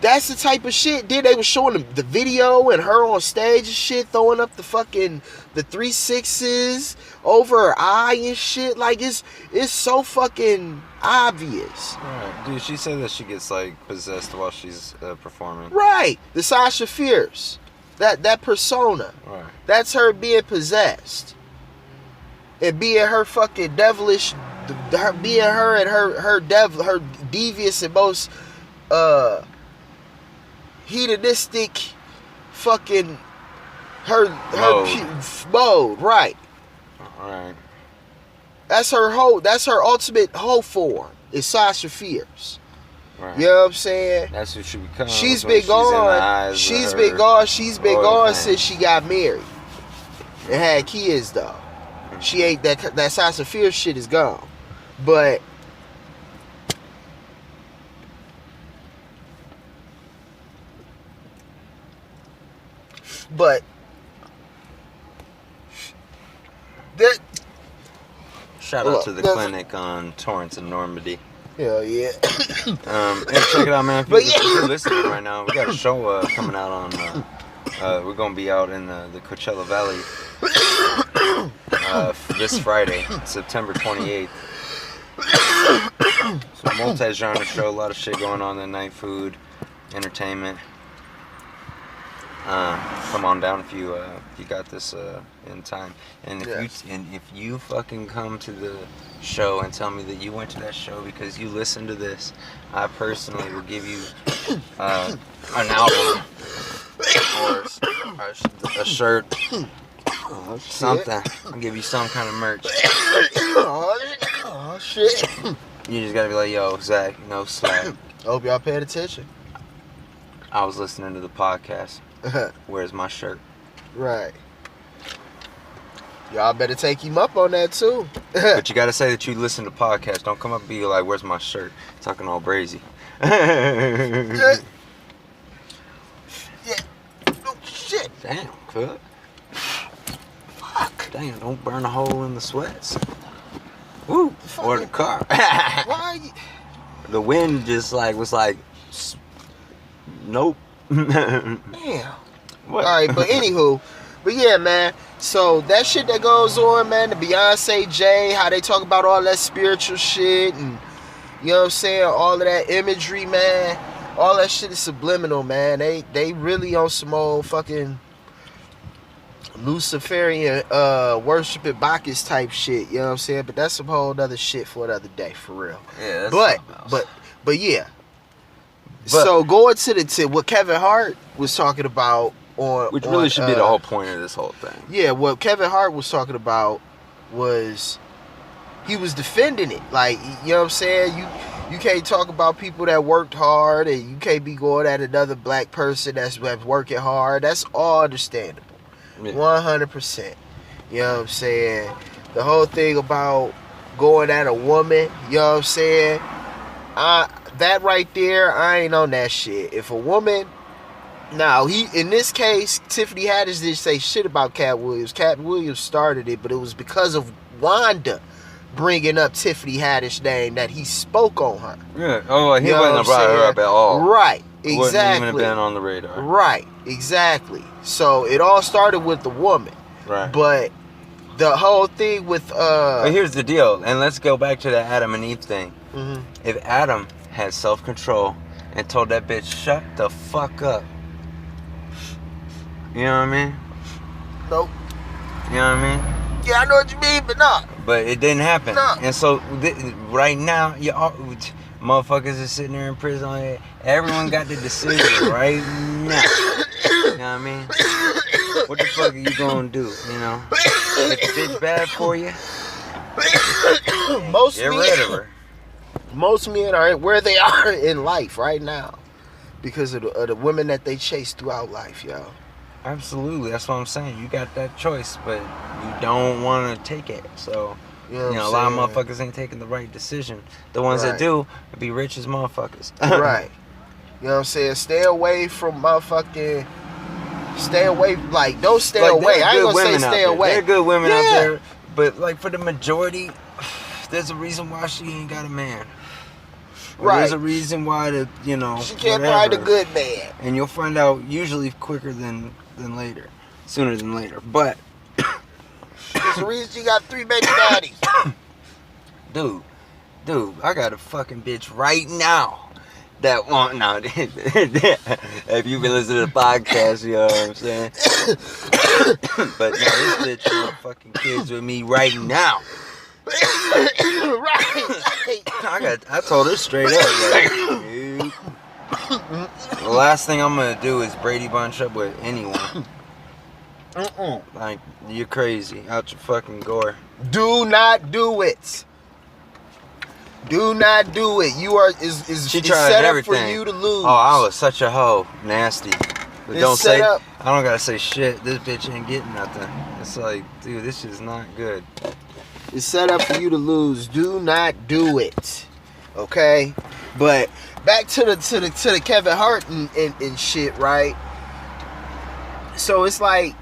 that's the type of shit. Then they were showing the video and her on stage and shit, throwing up the 3/6s over her eye and shit. Like, it's so fucking obvious. Right. Dude, she said that she gets like possessed while she's performing. Right. The Sasha Fierce. That persona. Right. That's her being possessed. And being her fucking devilish, being her and her devious and most hedonistic fucking her mode, right. Alright. That's her ultimate whole form. Is Sasha Fierce. Right. You know what I'm saying? That's who she becomes. She's been gone. She's been gone since she got married. And had kids though. She ain't that Sasha Fierce shit is gone. But there. Shout out to the clinic on Torrance and Normandy. Hell yeah. And check it out, man. If you're listening right now, we got a show coming out on. We're gonna be out in the Coachella Valley this Friday, September 28th. So multi-genre show, a lot of shit going on that night, food, entertainment. Come on down if you got this in time, and if you fucking come to the show and tell me that you went to that show because you listened to this, I personally will give you an album or a shirt, something. I'll give you some kind of merch. Oh shit! You just gotta be like, yo, Zach, no slack. Hope y'all paid attention. I was listening to the podcast. Where's my shirt? Right. Y'all better take him up on that too. But you gotta say that you listen to podcasts. Don't come up and be like, where's my shirt? Talking all brazy. Yeah. Oh shit. Damn, cut. Fuck. Damn, don't burn a hole in the sweats. Woo. Or the car. Why? The wind just was like, nope. Damn. What? All right, but anywho, but yeah, man. So that shit that goes on, man, the Beyonce, Jay, how they talk about all that spiritual shit, and you know what I'm saying, all of that imagery, man, all that shit is subliminal, man. They really on some old fucking Luciferian worshiping Bacchus type shit, you know what I'm saying? But that's some whole other shit for another day, for real. Yeah, that's but yeah. So going to what Kevin Hart was talking about which really should be the whole point of this whole thing. Yeah, what Kevin Hart was talking about was he was defending it. Like, you know what I'm saying? You can't talk about people that worked hard, and you can't be going at another black person that's working hard. That's all understandable. 100%. You know what I'm saying? The whole thing about going at a woman, you know what I'm saying? That right there, I ain't on that shit. If a woman... Now, in this case, Tiffany Haddish didn't say shit about Katt Williams. Katt Williams started it, but it was because of Wanda bringing up Tiffany Haddish's name that he spoke on her. Yeah. Oh, he wouldn't have brought her up at all. Right. Exactly. Wouldn't even have been on the radar. Right. Exactly. So it all started with the woman. Right. But the whole thing with But here's the deal, and let's go back to the Adam and Eve thing. Mm-hmm. If Adam had self-control and told that bitch, shut the fuck up. You know what I mean? Nope. You know what I mean? Yeah, I know what you mean, but no. But it didn't happen. No. And so right now, motherfuckers is sitting there in prison. Everyone got the decision right now. You know what I mean? What the fuck are you gonna do? You know? If the bitch bad for you, get rid of her. Most men are where they are in life right now because of the women that they chase throughout life, yo. Absolutely, that's what I'm saying. You got that choice, but you don't want to take it. So, you know a lot of motherfuckers ain't taking the right decision. The ones that do be rich as motherfuckers. Right. You know what I'm saying? Stay away from motherfucking. Stay away, like, don't stay away. I ain't gonna say stay away. There are good women out there, but like for the majority, there's a reason why she ain't got a man. Right. There's a reason why she can't find a good man. And you'll find out usually quicker than later, sooner than later. But there's a reason she got 3 baby daddies. Dude, I got a fucking bitch right now that want now. If you've been listening to the podcast, you know what I'm saying. But no, this bitch want fucking kids with me right now. Right. I told her straight up, like, dude, the last thing I'm gonna do is Brady Bunch up with anyone. Like, you're crazy, out your fucking gore. Do not do it. Do not do it. You are is she it's tried set everything. up for you to lose. Oh, I was such a hoe, nasty. But It's don't say. set up. I don't gotta say shit. This bitch ain't getting nothing. It's like, dude, this is not good. It's set up for you to lose. Do not do it. Okay? But back to the Kevin Hart and shit, right? So it's like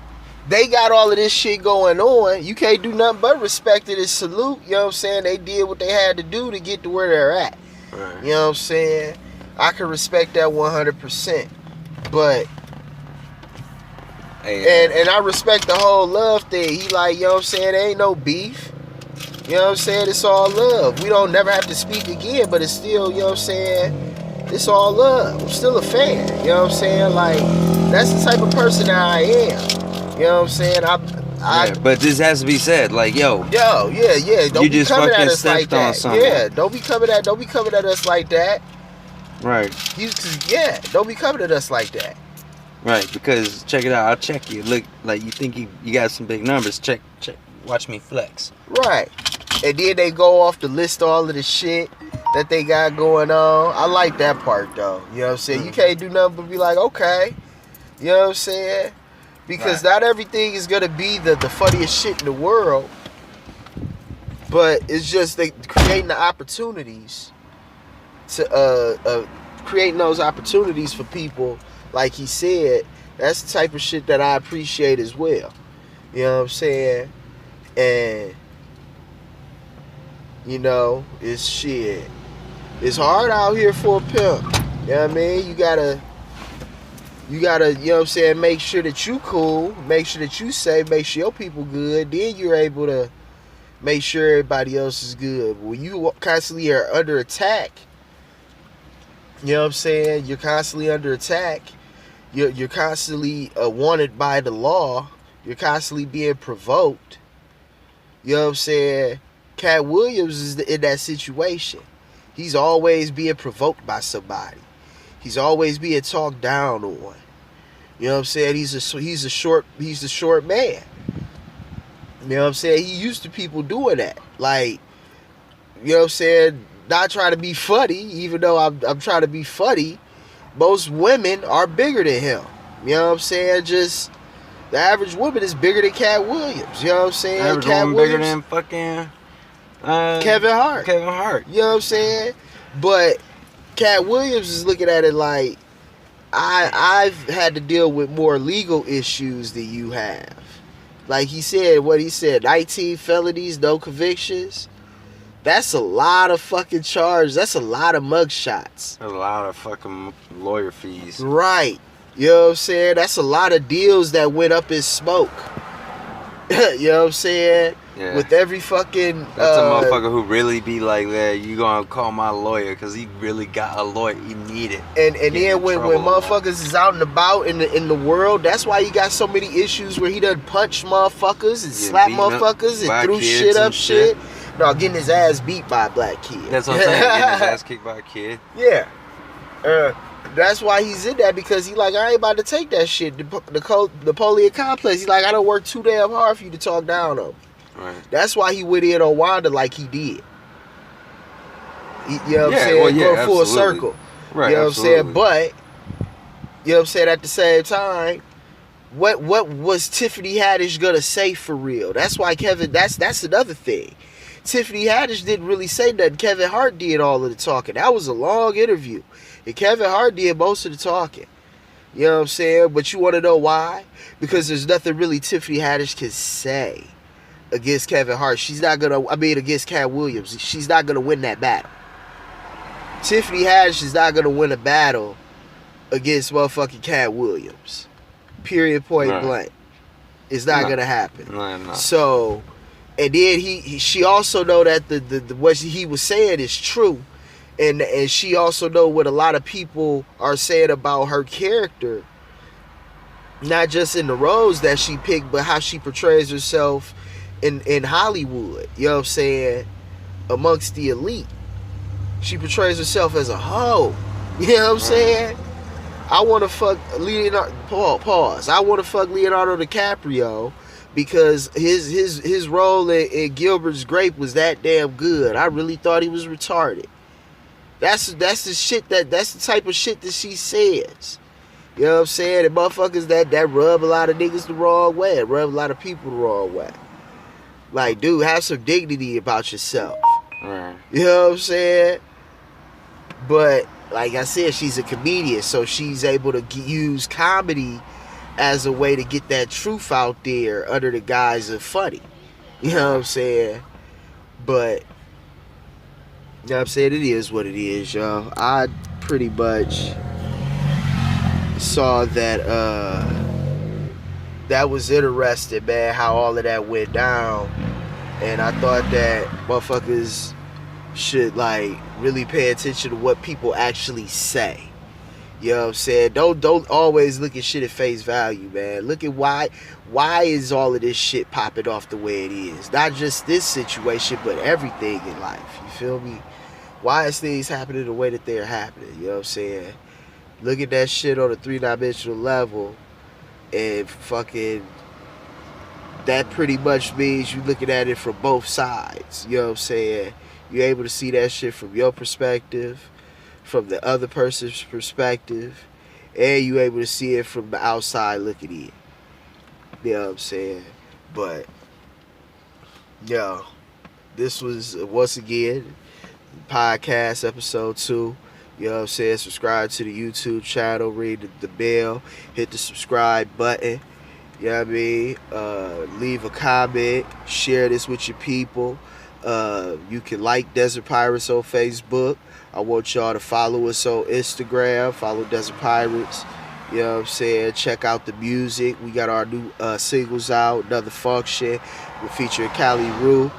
they got all of this shit going on. You can't do nothing but respect it and salute. You know what I'm saying? They did what they had to do to get to where they're at. Right. You know what I'm saying? I can respect that 100%. But and I respect the whole love thing. He like, you know what I'm saying? There ain't no beef. You know what I'm saying? It's all love. We don't never have to speak again, but it's still, you know what I'm saying? It's all love. I'm still a fan. You know what I'm saying? Like, that's the type of person that I am. You know what I'm saying? But this has to be said, like, yeah. Don't you be just coming at fucking us like stepped on that. something. Yeah, don't be coming at us like that. Right. Don't be coming at us like that. Right, because check it out. I'll check you. Look, like you think you got some big numbers. Check. Watch me flex. Right. And then they go off to list all of the shit that they got going on. I like that part, though. You know what I'm saying? You can't do nothing but be like, okay. You know what I'm saying? Because not everything is going to be the funniest shit in the world. But it's just they creating the opportunities to creating those opportunities for people, like he said. That's the type of shit that I appreciate as well. You know what I'm saying? And you know, it's shit. It's hard out here for a pimp. You know what I mean? You gotta You gotta, you know what I'm saying, make sure that you cool, make sure that you safe, make sure your people good. Then you're able to make sure everybody else is good. When you constantly are under attack, you know what I'm saying, you're constantly under attack. You're constantly wanted by the law. You're constantly being provoked. You know what I'm saying? Katt Williams is in that situation. He's always being provoked by somebody. He's always being talked down on. You know what I'm saying? He's a short man. You know what I'm saying? He used to people doing that. Like, you know what I'm saying? Not trying to be funny, even though I'm trying to be funny. Most women are bigger than him. You know what I'm saying? Just the average woman is bigger than Katt Williams. You know what I'm saying? Average Katt woman Williams, bigger than fucking Kevin Hart. Kevin Hart. You know what I'm saying? But Katt Williams is looking at it like, I've had to deal with more legal issues than you have. Like he said, 19 felonies, no convictions. That's a lot of fucking charges. That's a lot of mug shots. There's a lot of fucking lawyer fees. Right. You know what I'm saying? That's a lot of deals that went up in smoke. You know what I'm saying? Yeah. With every fucking... That's a motherfucker who really be like that. You gonna call my lawyer because he really got a lawyer. He need it. And then when motherfuckers is out and about in the world, that's why you got so many issues where he done punch motherfuckers and slap motherfuckers and threw shit up shit. No, getting his ass beat by a black kid. That's what I'm saying. Getting his ass kicked by a kid. Yeah. That's why he's in that, because he like, I ain't about to take that shit. The Napoleon complex. He's like, I don't work too damn hard for you to talk down on me. Right. That's why he went in on Wanda like he did. You know what I'm saying? Well, yeah, go full absolutely. circle. Right, you know absolutely. what I'm saying? But, you know what I'm saying, at the same time, what was Tiffany Haddish gonna say for real? That's why that's another thing. Tiffany Haddish didn't really say nothing. Kevin Hart did all of the talking. That was a long interview. And Kevin Hart did most of the talking. You know what I'm saying? But you want to know why? Because there's nothing really Tiffany Haddish can say against Kevin Hart. Against Katt Williams. She's not going to win that battle. Tiffany Haddish is not going to win a battle against motherfucking Katt Williams. Period, point blank. It's not going to happen. No. So... And then she also know that the what he was saying is true, and she also know what a lot of people are saying about her character, not just in the roles that she picked, but how she portrays herself in Hollywood. You know what I'm saying? Amongst the elite, she portrays herself as a hoe. You know what I'm saying? I want to fuck Leonardo. Pause. I want to fuck Leonardo DiCaprio. Because his role in Gilbert's Grape was that damn good. I really thought he was retarded. That's the shit that's the type of shit that she says. You know what I'm saying? And motherfuckers that rub a lot of niggas the wrong way. Rub a lot of people the wrong way. Like, dude, have some dignity about yourself. Right. You know what I'm saying? But, like I said, she's a comedian, so she's able to use comedy as a way to get that truth out there under the guise of funny. You know what I'm saying? But, you know what I'm saying? It is what it is, y'all. I pretty much saw that that was interesting, man, how all of that went down. And I thought that motherfuckers should, like, really pay attention to what people actually say. You know what I'm saying? Don't always look at shit at face value, man. Look at why is all of this shit popping off the way it is. Not just this situation, but everything in life. You feel me? Why is things happening the way that they're happening? You know what I'm saying? Look at that shit on a 3-dimensional level, and fucking that pretty much means you looking at it from both sides. You know what I'm saying? You're able to see that shit from your perspective, from the other person's perspective, and you able to see it from the outside looking in. You know what I'm saying? But, yo, this was, once again, podcast episode 2. You know what I'm saying? Subscribe to the YouTube channel, ring the bell, hit the subscribe button. You know what I mean? Leave a comment, share this with your people. You can like Desert Pirates on Facebook. I want y'all to follow us on Instagram. Follow Desert Pirates. You know what I'm saying? Check out the music. We got our new singles out, Another Function. We're featuring Cali Rue.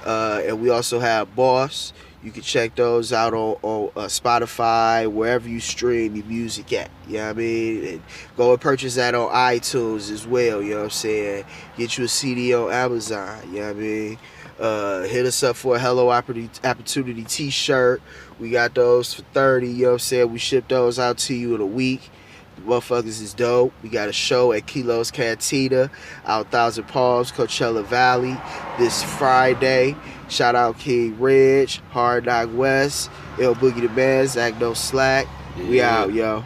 And we also have Boss. You can check those out on Spotify, wherever you stream your music at. You know what I mean? And go and purchase that on iTunes as well. You know what I'm saying? Get you a CD on Amazon. You know what I mean? Hit us up for a Hello Opportunity t-shirt. We got those for $30. You know what I'm saying? We ship those out to you in a week. The motherfuckers is dope. We got a show at Kilo's Cantina out Thousand Palms, Coachella Valley this Friday. Shout out King Reg, Hard Knock West, Lboogiedamann Zack No Slack. We out, yo.